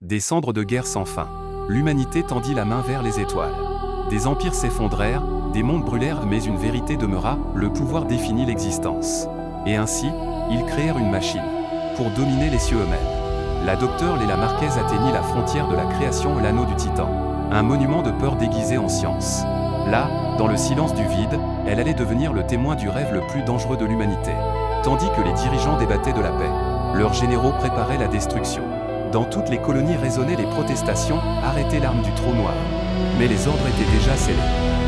Des cendres de guerre sans fin. L'humanité tendit la main vers les étoiles. Des empires s'effondrèrent, des mondes brûlèrent, mais une vérité demeura, le pouvoir définit l'existence. Et ainsi, ils créèrent une machine pour dominer les cieux eux-mêmes. La docteure Léla Marquez atteignit la frontière de la création, l'anneau du Titan. Un monument de peur déguisé en science. Là, dans le silence du vide, elle allait devenir le témoin du rêve le plus dangereux de l'humanité. Tandis que les dirigeants débattaient de la paix, leurs généraux préparaient la destruction. Dans toutes les colonies résonnaient les protestations, arrêtez l'arme du trou noir. Mais les ordres étaient déjà scellés.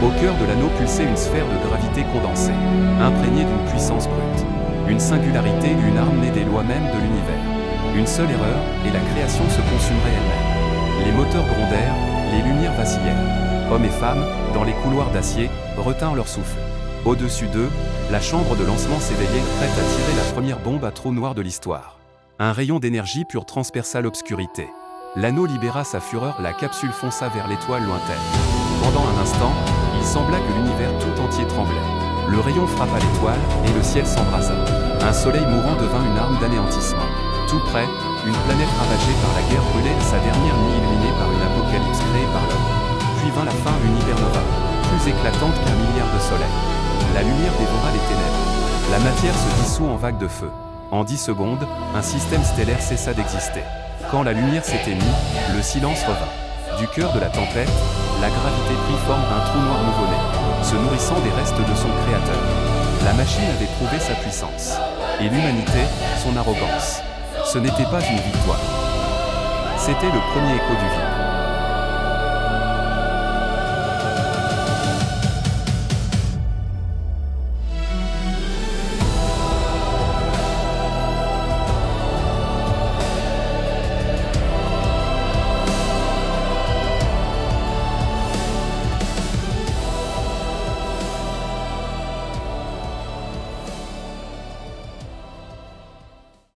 Au cœur de l'anneau pulsait une sphère de gravité condensée, imprégnée d'une puissance brute. Une singularité, une arme née des lois mêmes de l'univers. Une seule erreur, et la création se consumerait elle-même. Les moteurs grondèrent, les lumières vacillèrent. Hommes et femmes, dans les couloirs d'acier, retinrent leur souffle. Au-dessus d'eux, la chambre de lancement s'éveillait, prête à tirer la première bombe à trou noir de l'histoire. Un rayon d'énergie pure transperça l'obscurité. L'anneau libéra sa fureur, la capsule fonça vers l'étoile lointaine. Pendant un instant, il sembla que l'univers tout entier tremblait. Le rayon frappa l'étoile, et le ciel s'embrasa. Un soleil mourant devint une arme d'anéantissement. Tout près, une planète ravagée par la guerre brûlait, sa dernière nuit illuminée par une apocalypse créée par l'homme. Puis vint la fin, une hypernova, plus éclatante qu'un milliard de soleils. La lumière dévora les ténèbres. La matière se dissout en vagues de feu. En 10 secondes, un système stellaire cessa d'exister. Quand la lumière s'éteignit, le silence revint. Du cœur de la tempête, la gravité prit forme d'un trou noir nouveau-né, se nourrissant des restes de son créateur. La machine avait prouvé sa puissance. Et l'humanité, son arrogance. Ce n'était pas une victoire. C'était le premier écho du vide.